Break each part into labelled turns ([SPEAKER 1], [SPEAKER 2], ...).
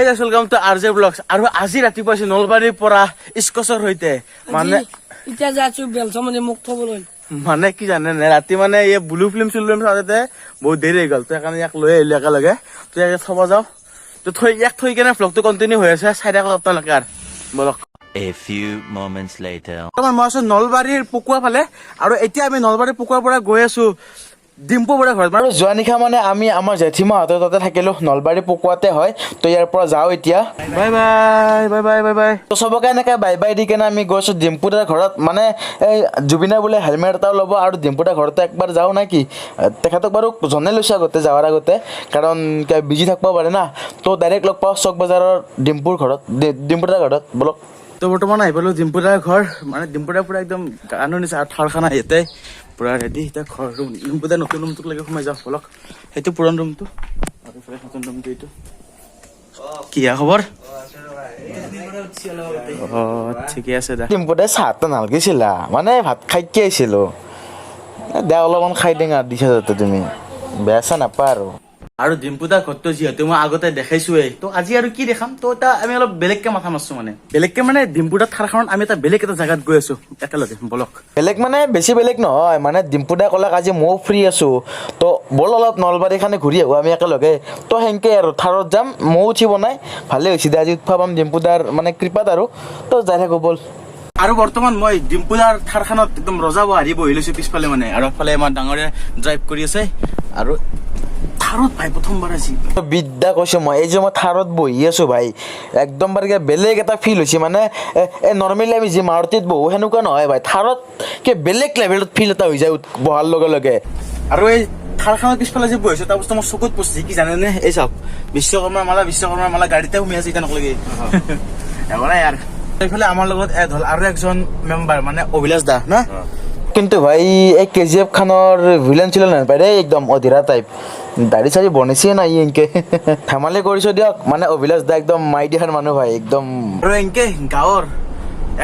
[SPEAKER 1] Welcome to RJ blogs আৰু আজি ৰাতিপুৱা নলবাৰীৰ পৰা স্কচৰ হৈতে মানে
[SPEAKER 2] এতিয়া যাইছো বেলচমনি মুখ থবলৈ
[SPEAKER 1] মানে কি জানে নে ৰাতি মানে এই ব্লু ফিল্ম চাওঁতে বহুত দেৰি হৈ গ'ল তো সেইকাৰণে ইয়াক লৈ আহিলো একেলগে তো ইয়াক থব যাওঁ তো থৈ কেনে ভ্লগটো কণ্টিনিউ হৈ আছে চাই থাকক আপোনালোকে আৰু বলক
[SPEAKER 3] A few moments later.
[SPEAKER 1] মই আছো নলবাৰীৰ পুকুৱা ফালে আৰু এতিয়া আমি নলবাৰীৰ পুকুৱাৰ পৰা গৈ আছো ডিম্পু বৰা ঘৰত আৰু যোৱা নিশা মানে আমি আমাৰ জেঠিমাহঁতৰ তাতে থাকিলো নলবাৰী পুকুৱাতে হয় তো ইয়াৰ পৰা যাওঁ এতিয়া bye bye bye bye bye bye তো চবকে এনেকৈ বাই বাই দি কেনে আমি গৈছোঁ ডিম্পুদাৰ ঘৰত মানে এই জুবিনে বোলে হেলমেট এটাও ল'ব আৰু ডিম্পুদাৰ ঘৰতে একবাৰ যাওঁ নে কি তেখেতক বাৰু জনাই লৈছোঁ আগতে যোৱাৰ আগতে কাৰণ বিজি থাকিব পাৰে না তো ডাইৰেক্ট লগ পাওঁ চক বজাৰৰ ডিম্পুদাৰ ঘৰত বলক তো বৰ্তমান আহি পালোঁ ডিম্পুদাৰ ঘৰ মানে ডিম্পুদাৰ পুৰা একদম গানৰ নিচা আৰু থাৰখানা ইয়াতে পুৰা ৰেডি এতিয়া ঘৰ ৰুম ডিম্পুদাৰ নতুন ৰুমটোক লাগে সোমাই যাওঁ বলক সেইটো পুৰণ ৰুমটো আৰু এইফালে নতুন ৰুমটো এইটো কি খবৰ ঠিকে আছে দা ডিম্পুদাই চাহটো নালাগিছিলা মানে ভাত খাইকে আহিছিলোঁ দে অলপমান খাই দিং আৰু দিছা যাতে তুমি বেয়া চা নাপা আৰু ডিম্পুদাৰ ঘৰটো যিহেতু মই আগতে দেখাইছোৱেই তো আজি আৰু কি দেখাম তো এটা আমি অলপ বেলেগকে মাথা মাৰছো মানে ডিম্পুদাৰ থাৰখনত আমি এটা বেলেগ এটা জেগাত গৈ আছো একেলগে বলক বেলেগ মানে বেছি বেলেগ নহয় মানে ডিম্পুদাই ক'লে আজি ময়ো ফ্ৰী আছো তো বল অলপ নলবাৰীখানে ঘূৰি আহোঁ আমি একেলগে তো সেনেকৈ আৰু থাৰত যাম ময়ো উঠিব নাই ভালেই হৈছে দে আজি উঠবা পাম ডিম্পুদাৰ মানে কৃপাত আৰু তো যাই থাকোঁ বল আৰু বৰ্তমান মই ডিম্পুদাৰ থাৰখনত একদম ৰজা হাৰি বহি লৈছো পিছফালে মানে আৰু আগফালে আমাৰ ডাঙৰে ড্ৰাইভ কৰি আছে আৰু থাৰত ভাই প্ৰথমবাৰ আজি বিদ্যা কৈছো মই এই যে মই থাৰত বহি আছো ভাই একদম বাৰে বেলেগ এটা ফিল হৈছে মানে নৰ্মেলি আমি যি মাৰুতিত বহো সেনেকুৱা নহয় ভাই থাৰত কি বেলেগ লেভেলত ফিল এটা হৈ যায় বহাৰ লগে লগে আৰু এই থাৰখনৰ পিছফালে যে বহিছো তাৰ বস্তু মোৰ চকুত পৰছি কি জানেনে এই চাওক বিশ্বকৰ্মা মালা গাড়ীতে সোমাই আছে এতিয়া নকলেগে এবাৰ ইয়াৰ এইফালে আমাৰ লগত এড হ'ল আৰু একজন মেম্বাৰ মানে অভিলাষ দা না কিন্তু ভাই এই KGF খানৰ ভিলেন ছিল নাপায় দেই একদম অধীৰা টাইপ দাড়ি চাৰি বনাইছে নাই এনেকে ধেমালি কৰিছো দিয়ক মানে অভিলাষ দা একদম মাইডিয়াৰ মানুহ ভাই একদম আৰু এনেকে গাঁৱৰ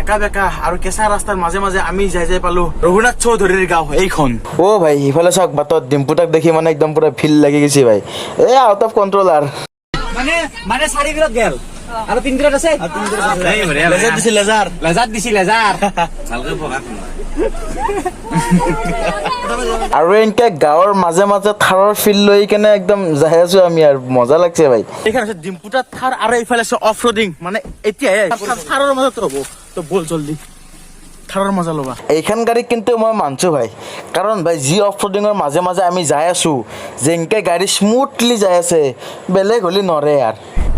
[SPEAKER 1] একা বেকা আৰু কেঁচা ৰাস্তাৰ মাজে মাজে আমি যাই পালো ৰঘুনাথ চৌধুৰীৰ গাঁও এইখন অ ভাই সিফালে চাওক বাটত ডিম্পুদাক দেখি মানে একদম পুৰা ফিল লাগি গৈছে ভাই এ আউট অফ কন্ট্ৰল আৰু মানে চাৰিবিলত গেল আৰু তিনবিলত আছে লেজাৰ দিছি লেজাৰ আৰু এনেকে গাঁৱৰ মাজে মাজে থাৰৰ ফিল্ড লৈ কেনে একদম যাই আছো আমি আৰু মজা লাগছে ভাই এইখানে আছে ডিম্পুদাৰ থাৰ আৰু এইফালে আছে অফ ৰোডিং মানে এতিয়াহে থাৰৰ মাজত হ'ব তো বল জলদি থাৰৰ মজা ল'বা এইখন গাড়ী কিন্তু মই মানছো ভাই কাৰণ ভাই যি অফ ৰোডিঙৰ মাজে মাজে আমি যাই আছো যেনকে গাড়ী স্মুথলি যাই আছে বেলেগ হ'লে নৰে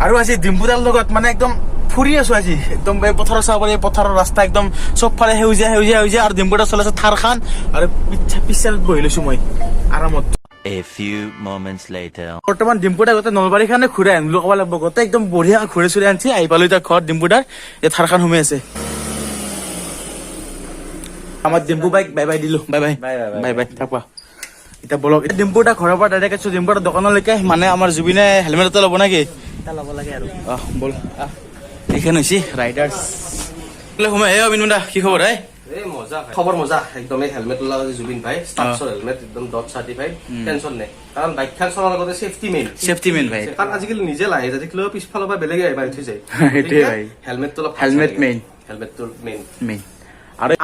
[SPEAKER 1] আৰু আজি ডিম্পুদাৰ লগত মানে একদম ফুৰি আছো আজি একদম পথাৰৰ চাব পাৰি পথাৰৰ ৰাস্তা একদম চবফালে সেউজীয়া আৰু ডিম্পুদাৰ চলাইছে থাৰখান আৰু পিছাত বহি লৈছো মই আৰামত
[SPEAKER 3] A few moments later.
[SPEAKER 1] বৰ্তমান ডিম্পুদাৰ গোটেই নলবাৰীখানে ঘূৰাই আনিলো ক'ব লাগিব গোটেই একদম বঢ়িয়া ঘূৰি চুৰি আনিছে আহি পালো এতিয়া ঘৰত ডিম্পুদাৰ এই থাৰখান সোমাই আছে আমাৰ ডিম্পু বাইক বাই বাই দিলো বাই বাই থাকবা এতিয়া বলক এতিয়া ডিম্পুদাৰ ঘৰৰ পৰা ডাইৰেক্ট আছো ডিম্পুদাৰ দোকানলৈকে মানে আমাৰ জুবিনে হেলমেট এটা ল'ব নেকি এটা ল'ব লাগে আৰু বল এইখান হৈছে ৰাইডাৰ্ছ সোমাই হে অবিনুদা কি খবৰ হে
[SPEAKER 4] খবৰ মজা একদম হেলমেট ওলাব জুবিন ভাই ষ্টাফছৰ হেলমেট একদম ডট চাৰ্টিফাইড টেনচন নাই কাৰণ বাইকখন চলাৰ লগতে সেফটি মেইন
[SPEAKER 1] ভাই
[SPEAKER 4] কাৰণ আজিকালি নিজে লাহে যদি পিছফালৰ পৰা বেলেগে আহিব উঠি যায়
[SPEAKER 1] সেইটোৱে ভাই হেলমেট মেইন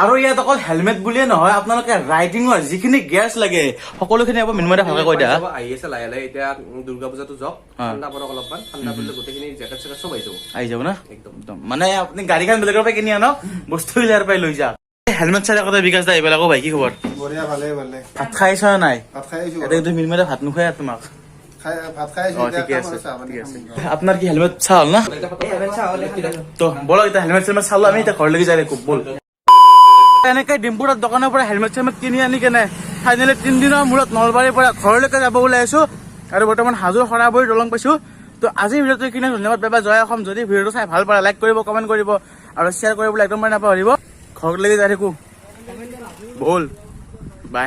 [SPEAKER 1] আৰু ইয়াত অকল হেলমেট বুলিয়ে নহয় আপোনালোকে ৰাইডিঙৰ যিখিনি গিয়াৰ্ছ লাগে সকলোখিনি আকৌ মিনিমাম ভালকে কৈ দিয়া
[SPEAKER 4] আহি আছে লাহে লাহে এতিয়া দুৰ্গা পূজাটো যাওক ঠাণ্ডা পৰক অলপমান ঠাণ্ডা পৰিলে গোটেইখিনি জেকেট চেকেট চব আহি যাব না একদম মানে আপুনি গাড়ীখন বেলেগৰ পৰা কিনি আনক বস্তু ইয়াৰ পৰাই লৈ যাওক হেলমেট চাই আগতে বিকাশ দা আহিব আকৌ ভাই কি খবৰ
[SPEAKER 5] বঢ়িয়া ভালে
[SPEAKER 1] ভাত খাইছ নাই
[SPEAKER 5] ভাত খাই আহিছো
[SPEAKER 1] এতিয়া কিন্তু মিনিমাম ভাত নোখোৱাই তোমাক
[SPEAKER 5] ভাত খাই আহিছো
[SPEAKER 1] ঠিকে আছে আপোনাৰ কি হেলমেট চা হ'ল না তো বলক এতিয়া হেলমেট চেলমেট চালো আমি এতিয়া ঘৰলৈকে যাই খুব বল এনেকে ডিম্পুদাৰ দোকানৰ পৰা হেলমেট চেলমেট কিনি আনি কেনে ফাইনেলি 3 দিনৰ মূৰত নলবাৰীৰ পৰা ঘৰলৈকে যাব ওলাই আছো আৰু বৰ্তমান হাজোৰ সৰাবৰী দলং পাইছো তো আজি ভিডিঅ'টো কিনে ধন্যবাদ বাই বাই জয় অসম যদি ভিডিঅ'টো চাই ভাল পালে লাইক কৰিব কমেণ্ট কৰিব আৰু শ্বেয়াৰ কৰিবলৈ একদম নাপাহৰিব ঘৰলৈকে যাই থাকো বল বাই